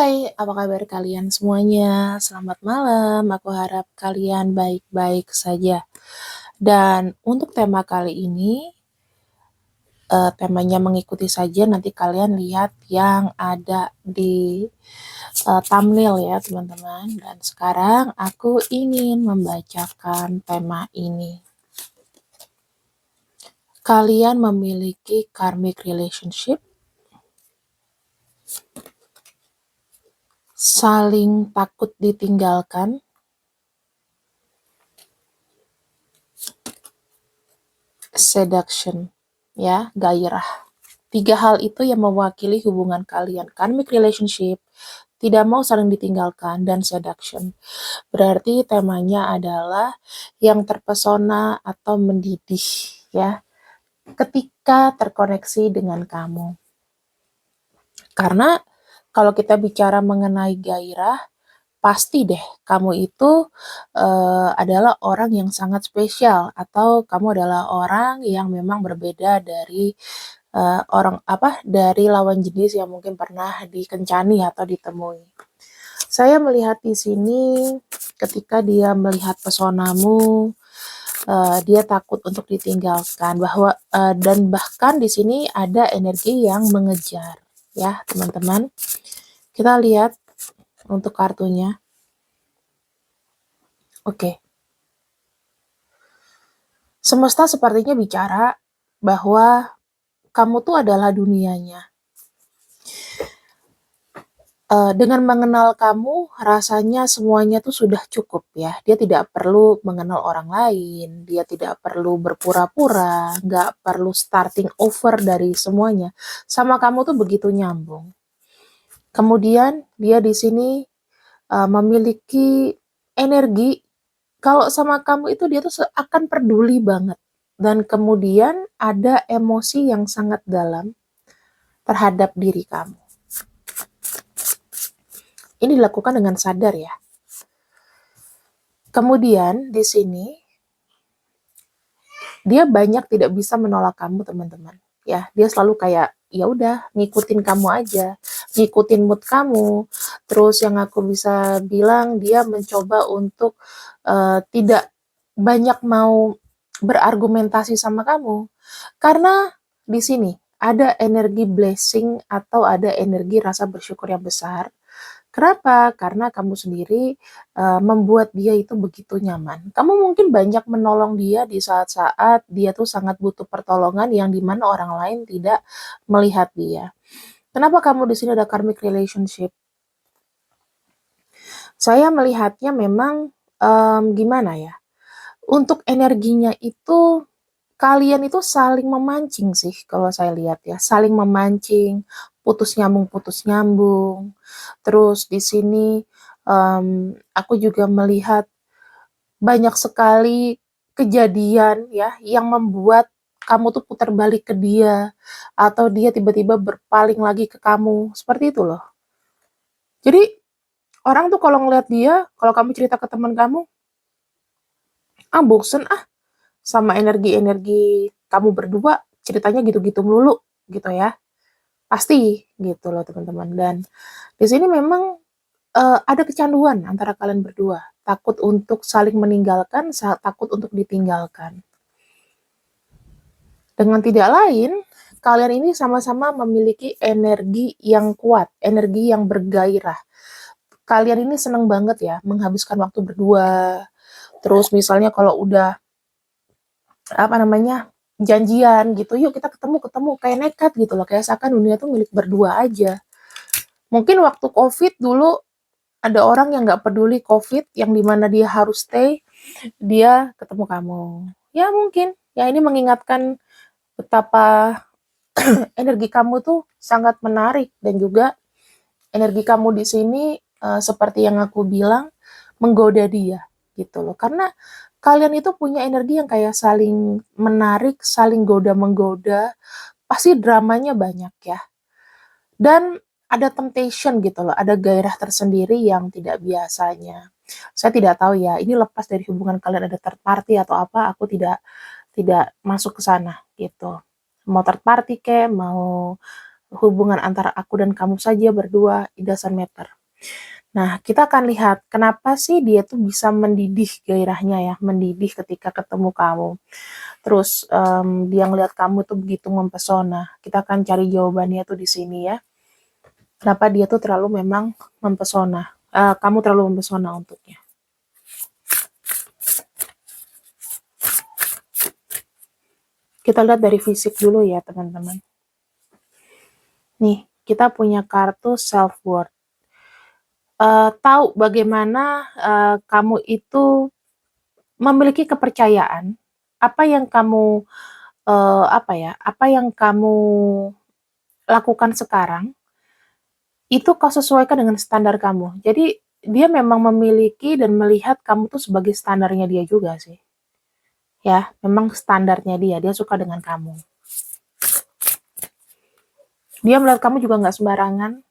Hai, apa kabar kalian semuanya? Selamat malam, aku harap kalian baik-baik saja. Dan untuk tema kali ini, temanya mengikuti saja nanti kalian lihat yang ada di thumbnail ya teman-teman. Dan sekarang aku ingin membacakan tema ini. Kalian memiliki karmic relationship, saling takut ditinggalkan, seduction, ya, gairah. 3 hal itu yang mewakili hubungan kalian. Karmic relationship, tidak mau saling ditinggalkan, dan seduction. Berarti temanya adalah yang terpesona atau mendidih, ya, ketika terkoneksi dengan kamu. Karena kalau kita bicara mengenai gairah, pasti deh kamu itu adalah orang yang sangat spesial, atau kamu adalah orang yang memang berbeda dari dari lawan jenis yang mungkin pernah dikencani atau ditemui. Saya melihat di sini ketika dia melihat pesonamu, dia takut untuk ditinggalkan, dan bahkan di sini ada energi yang mengejar, ya teman-teman. Kita lihat untuk kartunya. Oke. Semesta sepertinya bicara bahwa kamu tuh adalah dunianya. Dengan mengenal kamu, rasanya semuanya tuh sudah cukup ya. Dia tidak perlu mengenal orang lain, dia tidak perlu berpura-pura, nggak perlu starting over dari semuanya. Sama kamu tuh begitu nyambung. Kemudian dia di sini memiliki energi. Kalau sama kamu itu dia tuh akan peduli banget. Dan kemudian ada emosi yang sangat dalam terhadap diri kamu. Ini dilakukan dengan sadar ya. Kemudian di sini dia banyak tidak bisa menolak kamu teman-teman. Ya, dia selalu kayak ya udah ngikutin kamu aja, ngikutin mood kamu. Terus yang aku bisa bilang dia mencoba untuk tidak banyak mau berargumentasi sama kamu. Karena di sini ada energi blessing atau ada energi rasa bersyukur yang besar. Kenapa? Karena kamu sendiri membuat dia itu begitu nyaman. Kamu mungkin banyak menolong dia di saat-saat dia tuh sangat butuh pertolongan yang dimana orang lain tidak melihat dia. Kenapa kamu di sini ada karmic relationship? Saya melihatnya memang gimana ya? Untuk energinya itu kalian itu saling memancing sih kalau saya lihat ya, saling memancing, putus nyambung. Terus di sini aku juga melihat banyak sekali kejadian ya yang membuat kamu tuh putar balik ke dia atau dia tiba-tiba berpaling lagi ke kamu, seperti itu loh. Jadi orang tuh kalau ngeliat dia, kalau kamu cerita ke teman kamu, bosen sama energi-energi kamu berdua ceritanya gitu-gitu melulu gitu ya. Pasti gitu loh teman-teman. Dan di sini memang ada kecanduan antara kalian berdua. Takut untuk saling meninggalkan, takut untuk ditinggalkan. Dengan tidak lain, kalian ini sama-sama memiliki energi yang kuat, energi yang bergairah. Kalian ini seneng banget ya menghabiskan waktu berdua. Terus misalnya kalau udah janjian gitu, yuk kita ketemu kayak nekat gitu loh, kayak seakan dunia tuh milik berdua aja. Mungkin waktu COVID dulu ada orang yang nggak peduli COVID, yang dimana dia harus stay, dia ketemu kamu. Ya mungkin, ya ini mengingatkan betapa energi kamu tuh sangat menarik dan juga energi kamu di sini seperti yang aku bilang menggoda dia gitu loh. Karena kalian itu punya energi yang kayak saling menarik, saling goda-menggoda, pasti dramanya banyak ya. Dan ada temptation gitu loh, ada gairah tersendiri yang tidak biasanya. Saya tidak tahu ya, ini lepas dari hubungan kalian ada third party atau apa, aku tidak masuk ke sana gitu. Mau third party mau hubungan antara aku dan kamu saja berdua, it doesn't matter. Nah, kita akan lihat kenapa sih dia tuh bisa mendidih gairahnya ya, mendidih ketika ketemu kamu. Terus, dia ngelihat kamu tuh begitu mempesona. Kita akan cari jawabannya tuh di sini ya. Kenapa dia tuh terlalu memang mempesona, kamu terlalu mempesona untuknya. Kita lihat dari fisik dulu ya teman-teman. Nih, kita punya kartu self-worth. Tahu bagaimana kamu itu memiliki kepercayaan, apa yang kamu, apa yang kamu lakukan sekarang, itu kau sesuaikan dengan standar kamu. Jadi, dia memang memiliki dan melihat kamu tuh sebagai standarnya dia juga sih. Ya, memang standarnya dia suka dengan kamu. Dia melihat kamu juga nggak sembarangan.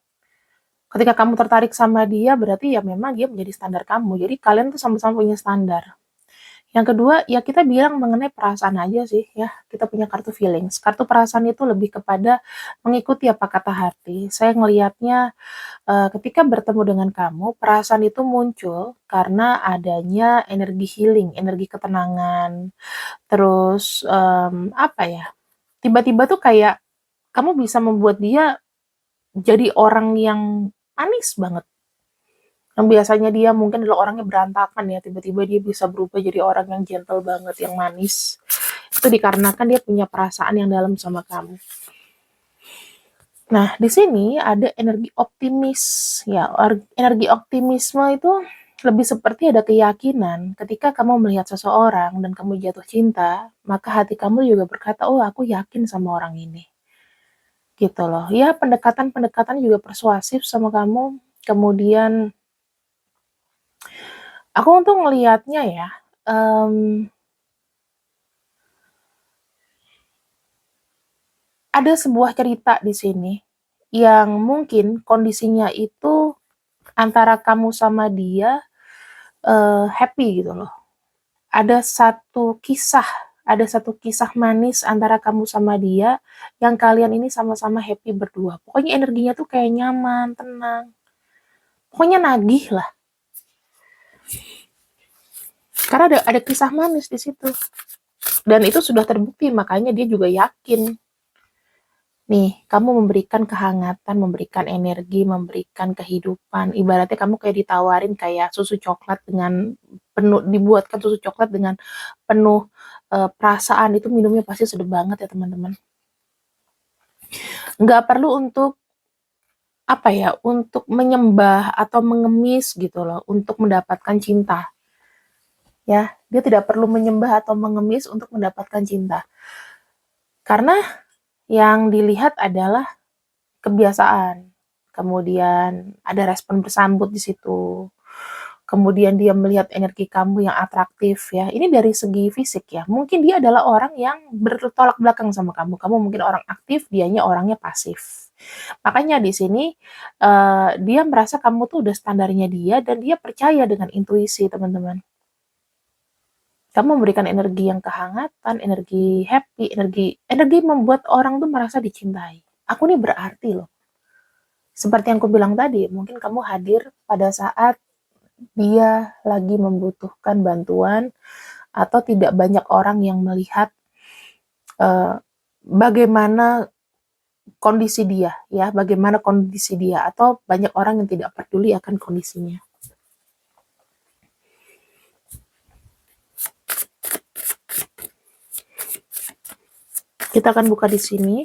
Ketika kamu tertarik sama dia, berarti ya memang dia menjadi standar kamu. Jadi kalian tuh sama-sama punya standar. Yang kedua, ya kita bilang mengenai perasaan aja sih ya. Kita punya kartu feelings. Kartu perasaan itu lebih kepada mengikuti apa kata hati. Saya ngelihatnya ketika bertemu dengan kamu, perasaan itu muncul karena adanya energi healing, energi ketenangan. Terus apa ya? Tiba-tiba tuh kayak kamu bisa membuat dia jadi orang yang manis banget. Yang biasanya dia mungkin adalah orangnya berantakan ya, tiba-tiba dia bisa berubah jadi orang yang gentle banget, yang manis. Itu dikarenakan dia punya perasaan yang dalam sama kamu. Nah, di sini ada energi optimis ya. Energi optimisme itu lebih seperti ada keyakinan ketika kamu melihat seseorang dan kamu jatuh cinta, maka hati kamu juga berkata, "Oh, aku yakin sama orang ini." Gitu loh. Ya, pendekatan-pendekatan juga persuasif sama kamu. Kemudian aku tuh ngelihatnya ya, ada sebuah cerita di sini yang mungkin kondisinya itu antara kamu sama dia happy gitu loh. Ada satu kisah manis antara kamu sama dia yang kalian ini sama-sama happy berdua. Pokoknya energinya tuh kayak nyaman, tenang. Pokoknya nagih lah. Karena ada kisah manis di situ. Dan itu sudah terbukti, makanya dia juga yakin. Nih, kamu memberikan kehangatan, memberikan energi, memberikan kehidupan. Ibaratnya kamu kayak ditawarin kayak susu coklat dengan penuh, dibuatkan susu coklat dengan penuh perasaan, itu minumnya pasti sedap banget ya teman-teman. Nggak perlu untuk apa ya, untuk menyembah atau mengemis gitu loh, untuk mendapatkan cinta. Ya, dia tidak perlu menyembah atau mengemis untuk mendapatkan cinta. Karena yang dilihat adalah kebiasaan. Kemudian ada respon bersambut di situ. Kemudian dia melihat energi kamu yang atraktif ya. Ini dari segi fisik ya. Mungkin dia adalah orang yang bertolak belakang sama kamu. Kamu mungkin orang aktif, dianya orangnya pasif. Makanya di sini dia merasa kamu tuh udah standarnya dia dan dia percaya dengan intuisi, teman-teman. Kamu memberikan energi yang kehangatan, energi happy, energi membuat orang tuh merasa dicintai. Aku nih berarti loh. Seperti yang aku bilang tadi, mungkin kamu hadir pada saat dia lagi membutuhkan bantuan atau tidak banyak orang yang melihat bagaimana kondisi dia ya, bagaimana kondisi dia, atau banyak orang yang tidak peduli akan kondisinya. Kita akan buka di sini.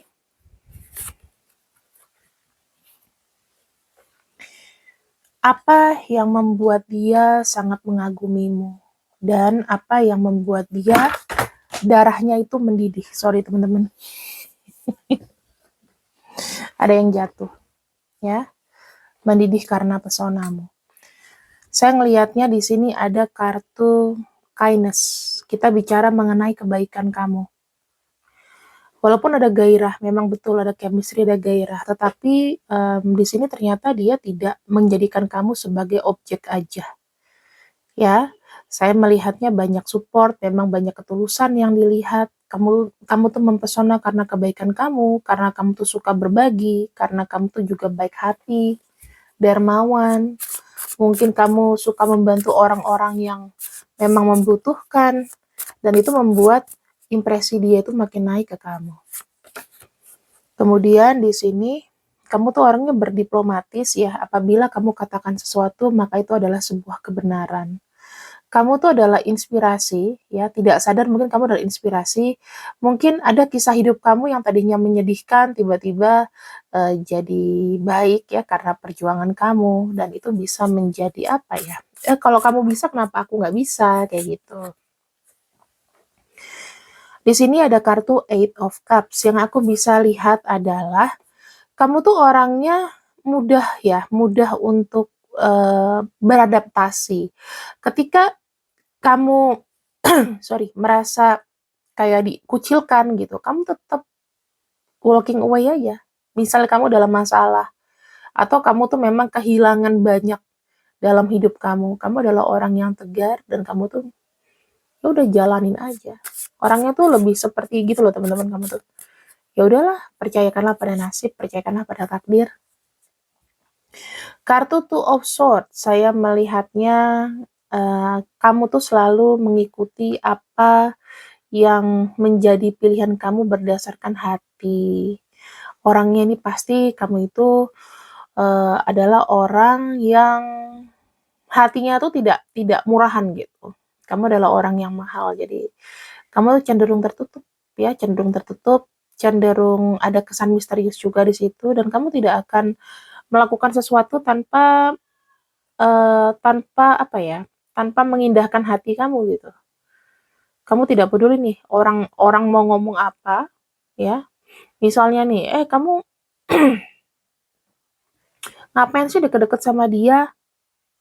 Apa yang membuat dia sangat mengagumimu dan apa yang membuat dia darahnya itu mendidih. Sorry teman-teman. Ada yang jatuh ya. Mendidih karena pesonamu. Saya ngelihatnya di sini ada kartu kindness. Kita bicara mengenai kebaikan kamu. Walaupun ada gairah, memang betul ada chemistry, ada gairah, tetapi di sini ternyata dia tidak menjadikan kamu sebagai objek aja. Ya, saya melihatnya banyak support, memang banyak ketulusan yang dilihat, Kamu tuh mempesona karena kebaikan kamu, karena kamu tuh suka berbagi, karena kamu tuh juga baik hati, dermawan. Mungkin kamu suka membantu orang-orang yang memang membutuhkan, dan itu membuat impresi dia itu makin naik ke kamu. Kemudian di sini kamu tuh orangnya berdiplomatis ya, apabila kamu katakan sesuatu maka itu adalah sebuah kebenaran. Kamu tuh adalah inspirasi ya, tidak sadar mungkin kamu adalah inspirasi. Mungkin ada kisah hidup kamu yang tadinya menyedihkan tiba-tiba jadi baik ya karena perjuangan kamu, dan itu bisa menjadi apa ya? Kalau kamu bisa kenapa aku nggak bisa kayak gitu. Di sini ada kartu Eight of Cups. Yang aku bisa lihat adalah kamu tuh orangnya mudah ya, mudah untuk beradaptasi. Ketika kamu merasa kayak dikucilkan gitu, kamu tetap walking away aja. Misal kamu dalam masalah, atau kamu tuh memang kehilangan banyak dalam hidup kamu adalah orang yang tegar dan kamu tuh ya udah jalanin aja. Orangnya tuh lebih seperti gitu loh teman-teman, kamu tuh. Ya udahlah, percayakanlah pada nasib, percayakanlah pada takdir. Kartu Two of Swords, saya melihatnya kamu tuh selalu mengikuti apa yang menjadi pilihan kamu berdasarkan hati. Orangnya ini pasti kamu itu adalah orang yang hatinya tuh tidak murahan gitu. Kamu adalah orang yang mahal, jadi kamu cenderung tertutup ya, cenderung ada kesan misterius juga di situ, dan kamu tidak akan melakukan sesuatu tanpa apa ya, tanpa mengindahkan hati kamu gitu. Kamu tidak peduli nih orang mau ngomong apa ya. Misalnya nih, kamu ngapain sih deket-deket sama dia?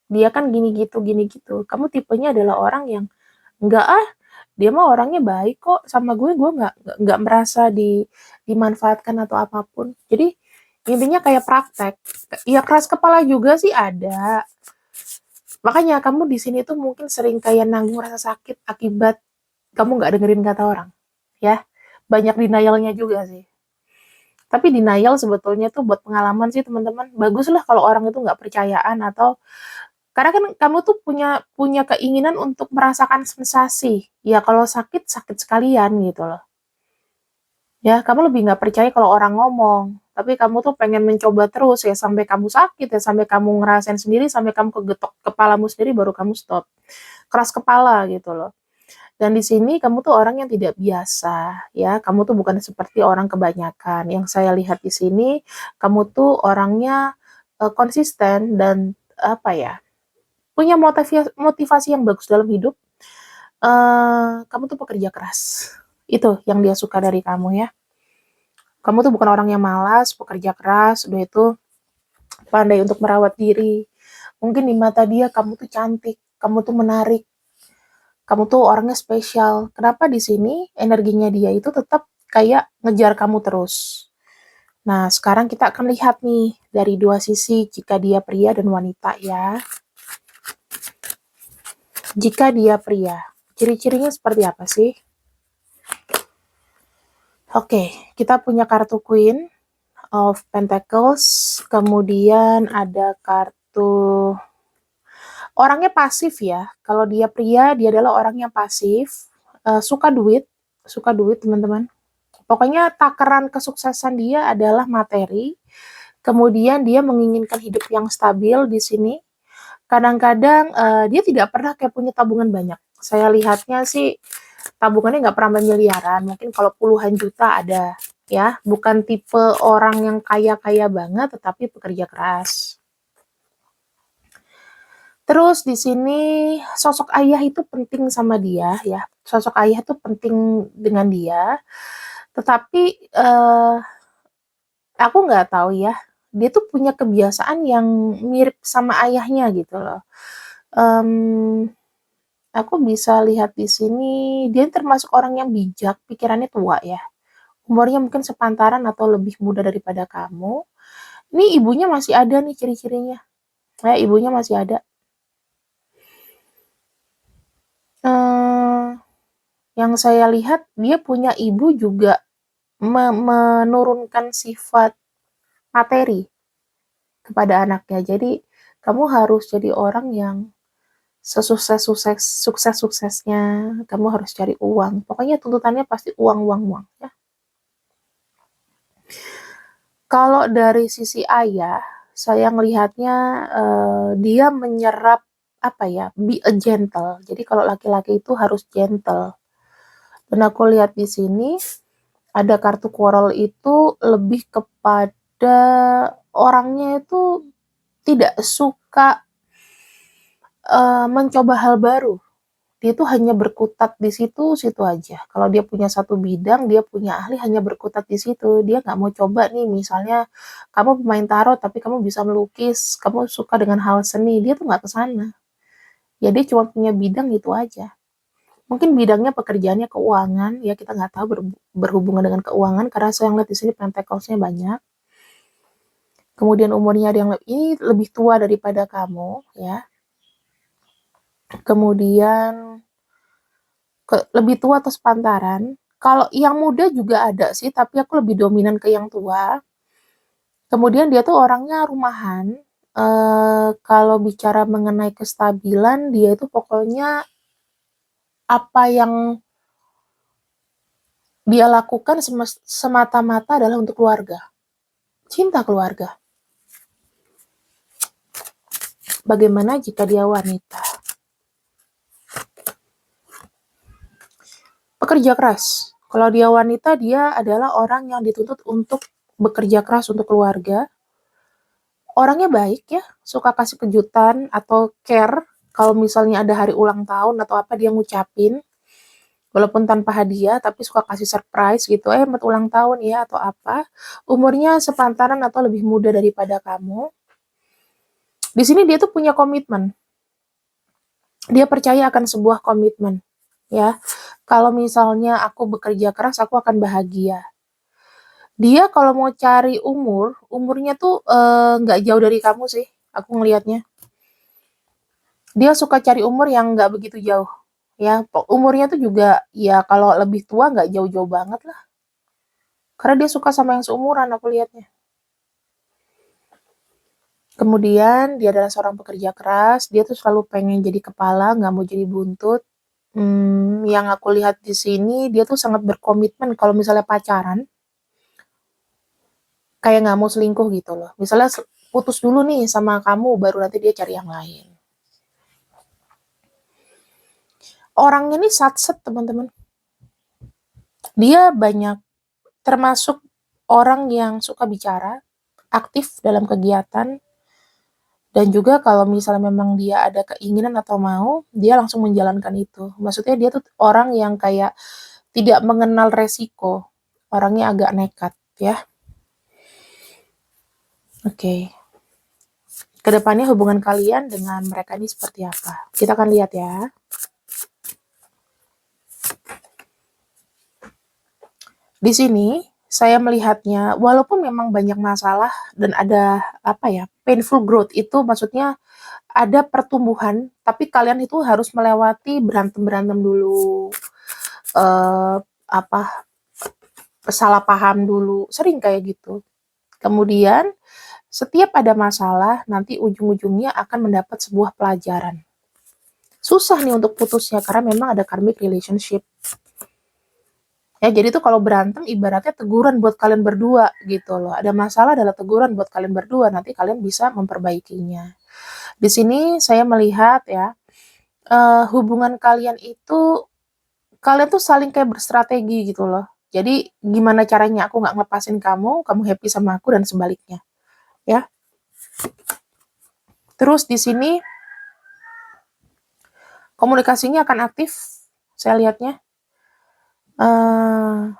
Dia kan gini gitu. Kamu tipenya adalah orang yang enggak dia mah orangnya baik kok sama gue nggak merasa dimanfaatkan atau apapun. Jadi intinya kayak praktek. Ya keras kepala juga sih ada. Makanya kamu di sini tuh mungkin sering kayak nanggung rasa sakit akibat kamu nggak dengerin kata orang, ya. Banyak denialnya juga sih. Tapi denial sebetulnya tuh buat pengalaman sih teman-teman. Bagus lah kalau orang itu nggak percayaan, atau karena kan kamu tuh punya punya keinginan untuk merasakan sensasi. Ya kalau sakit, sakit sekalian gitu loh. Ya, kamu lebih nggak percaya kalau orang ngomong. Tapi kamu tuh pengen mencoba terus ya sampai kamu sakit ya, sampai kamu ngerasain sendiri, sampai kamu kegetok kepalamu sendiri baru kamu stop. Keras kepala gitu loh. Dan di sini kamu tuh orang yang tidak biasa ya. Kamu tuh bukan seperti orang kebanyakan. Yang saya lihat di sini, kamu tuh orangnya konsisten dan apa ya? Punya motivasi yang bagus dalam hidup. Kamu tuh pekerja keras. Itu yang dia suka dari kamu ya. Kamu tuh bukan orang yang malas, pekerja keras, udah itu pandai untuk merawat diri. Mungkin di mata dia kamu tuh cantik, kamu tuh menarik, kamu tuh orangnya spesial. Kenapa di sini energinya dia itu tetap kayak ngejar kamu terus. Nah, sekarang kita akan lihat nih dari dua sisi jika dia pria dan wanita ya. Jika dia pria, ciri-cirinya seperti apa sih? Oke, kita punya kartu Queen of Pentacles, kemudian ada kartu orangnya pasif ya. Kalau dia pria, dia adalah orang yang pasif, suka duit teman-teman. Pokoknya takaran kesuksesan dia adalah materi. Kemudian dia menginginkan hidup yang stabil di sini. Kadang-kadang dia tidak pernah kayak punya tabungan banyak. Saya lihatnya sih tabungannya nggak pernah miliaran. Mungkin kalau puluhan juta ada ya. Bukan tipe orang yang kaya-kaya banget, tetapi pekerja keras. Terus di sini sosok ayah itu penting sama dia ya. Sosok ayah itu penting dengan dia. Tetapi aku nggak tahu ya. Dia tuh punya kebiasaan yang mirip sama ayahnya gitu loh. Aku bisa lihat di sini dia termasuk orang yang bijak, pikirannya tua ya. Umurnya mungkin sepantaran atau lebih muda daripada kamu. Ini ibunya masih ada nih ciri-cirinya. Ibunya masih ada. Yang saya lihat dia punya ibu juga menurunkan sifat materi kepada anaknya. Jadi kamu harus jadi orang yang sukses-suksesnya, kamu harus cari uang. Pokoknya tuntutannya pasti uang, uang, uang ya. Kalau dari sisi ayah, saya melihatnya dia menyerap apa ya, be a gentle. Jadi kalau laki-laki itu harus gentle. Dan aku lihat di sini ada kartu quarrel itu lebih kepada orangnya itu tidak suka mencoba hal baru. Dia tuh hanya berkutat di situ aja. Kalau dia punya satu bidang, dia punya ahli hanya berkutat di situ. Dia nggak mau coba nih, misalnya kamu pemain tarot tapi kamu bisa melukis, kamu suka dengan hal seni, dia tuh nggak ke sana. Ya dia cuma punya bidang itu aja. Mungkin bidangnya pekerjaannya keuangan, ya kita nggak tahu berhubungan dengan keuangan karena saya lihat di sini pentacles-nya banyak. Kemudian umurnya ada yang ini lebih tua daripada kamu, ya. Kemudian lebih tua atau sepantaran. Kalau yang muda juga ada sih, tapi aku lebih dominan ke yang tua. Kemudian dia tuh orangnya rumahan. Kalau bicara mengenai kestabilan, dia itu pokoknya apa yang dia lakukan semata-mata adalah untuk keluarga. Cinta keluarga. Bagaimana jika dia wanita? Pekerja keras. Kalau dia wanita, dia adalah orang yang dituntut untuk bekerja keras untuk keluarga. Orangnya baik ya, suka kasih kejutan atau care. Kalau misalnya ada hari ulang tahun atau apa, dia ngucapin. Walaupun tanpa hadiah, tapi suka kasih surprise gitu. Ulang tahun ya atau apa. Umurnya sepantaran atau lebih muda daripada kamu. Di sini dia tuh punya komitmen. Dia percaya akan sebuah komitmen. Ya, kalau misalnya aku bekerja keras, aku akan bahagia. Dia kalau mau cari umurnya tuh nggak jauh dari kamu sih, aku ngelihatnya. Dia suka cari umur yang nggak begitu jauh. Ya, umurnya tuh juga ya kalau lebih tua nggak jauh-jauh banget lah. Karena dia suka sama yang seumuran aku lihatnya. Kemudian dia adalah seorang pekerja keras, dia tuh selalu pengen jadi kepala, nggak mau jadi buntut. Yang aku lihat di sini dia tuh sangat berkomitmen kalau misalnya pacaran, kayak nggak mau selingkuh gitu loh. Misalnya putus dulu nih sama kamu, baru nanti dia cari yang lain. Orang ini satset teman-teman. Dia banyak termasuk orang yang suka bicara, aktif dalam kegiatan, dan juga kalau misalnya memang dia ada keinginan atau mau, dia langsung menjalankan itu. Maksudnya dia tuh orang yang kayak tidak mengenal resiko, orangnya agak nekat ya. Oke. Kedepannya hubungan kalian dengan mereka ini seperti apa? Kita akan lihat ya. Di sini saya melihatnya, walaupun memang banyak masalah dan ada apa ya, painful growth itu maksudnya ada pertumbuhan, tapi kalian itu harus melewati berantem-berantem dulu, apa salah paham dulu, sering kayak gitu. Kemudian setiap ada masalah, nanti ujung-ujungnya akan mendapat sebuah pelajaran. Susah nih untuk putusnya karena memang ada karmic relationship. Ya, jadi tuh kalau berantem ibaratnya teguran buat kalian berdua gitu loh. Ada masalah adalah teguran buat kalian berdua, nanti kalian bisa memperbaikinya. Di sini saya melihat ya, hubungan kalian itu, kalian tuh saling kayak berstrategi gitu loh. Jadi gimana caranya aku nggak ngelepasin kamu, kamu happy sama aku dan sebaliknya, ya. Terus di sini komunikasinya akan aktif, saya lihatnya.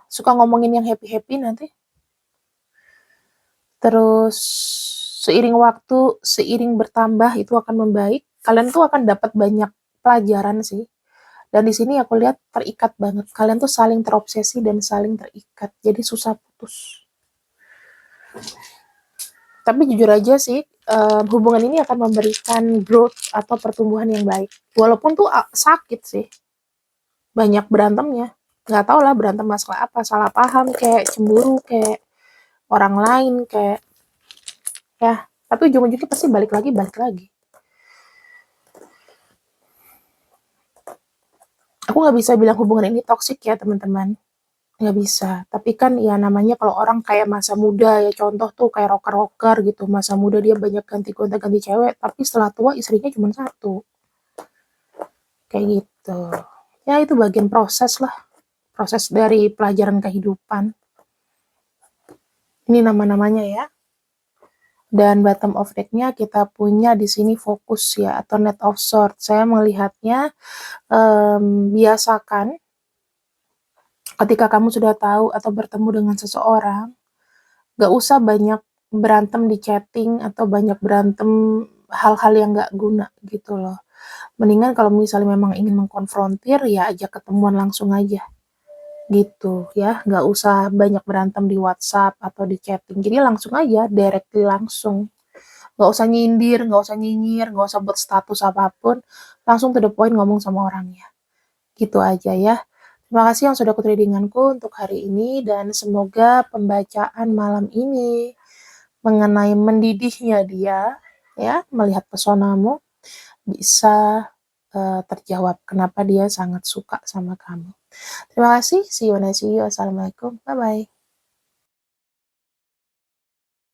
Suka ngomongin yang happy-happy nanti. Terus seiring waktu, seiring bertambah itu akan membaik. Kalian tuh akan dapat banyak pelajaran sih. Dan di sini aku lihat terikat banget. Kalian tuh saling terobsesi dan saling terikat. Jadi susah putus. Tapi jujur aja sih, hubungan ini akan memberikan growth atau pertumbuhan yang baik. Walaupun tuh sakit sih. banyak berantemnya. Nggak tahu lah berantem masalah apa, salah paham kayak cemburu kayak orang lain kayak ya, tapi ujung-ujungnya pasti balik lagi. Aku nggak bisa bilang hubungan ini toksik ya teman-teman, nggak bisa. Tapi kan ya namanya kalau orang kayak masa muda ya, contoh tuh kayak rocker-rocker gitu, masa muda dia banyak ganti cewek, tapi setelah tua istrinya cuma satu, kayak gitu. Ya itu bagian proses lah, proses dari pelajaran kehidupan. Ini nama-namanya ya. Dan bottom of deck-nya kita punya di sini fokus ya, atau net of swords. Saya melihatnya biasakan ketika kamu sudah tahu atau bertemu dengan seseorang, gak usah banyak berantem di chatting atau banyak berantem hal-hal yang gak guna gitu loh. Mendingan kalau misalnya memang ingin mengkonfrontir, ya ajak ketemuan langsung aja gitu ya, gak usah banyak berantem di WhatsApp atau di chatting. Jadi langsung aja, directly langsung. Gak usah nyindir, gak usah nyinyir, gak usah buat status apapun, langsung to the point ngomong sama orangnya. Gitu aja ya. Terima kasih yang sudah kutradinganku untuk hari ini, dan semoga pembacaan malam ini mengenai mendidihnya dia, ya, melihat pesonamu, bisa terjawab kenapa dia sangat suka sama kamu. Terima kasih, see you next video. Assalamualaikum, bye-bye.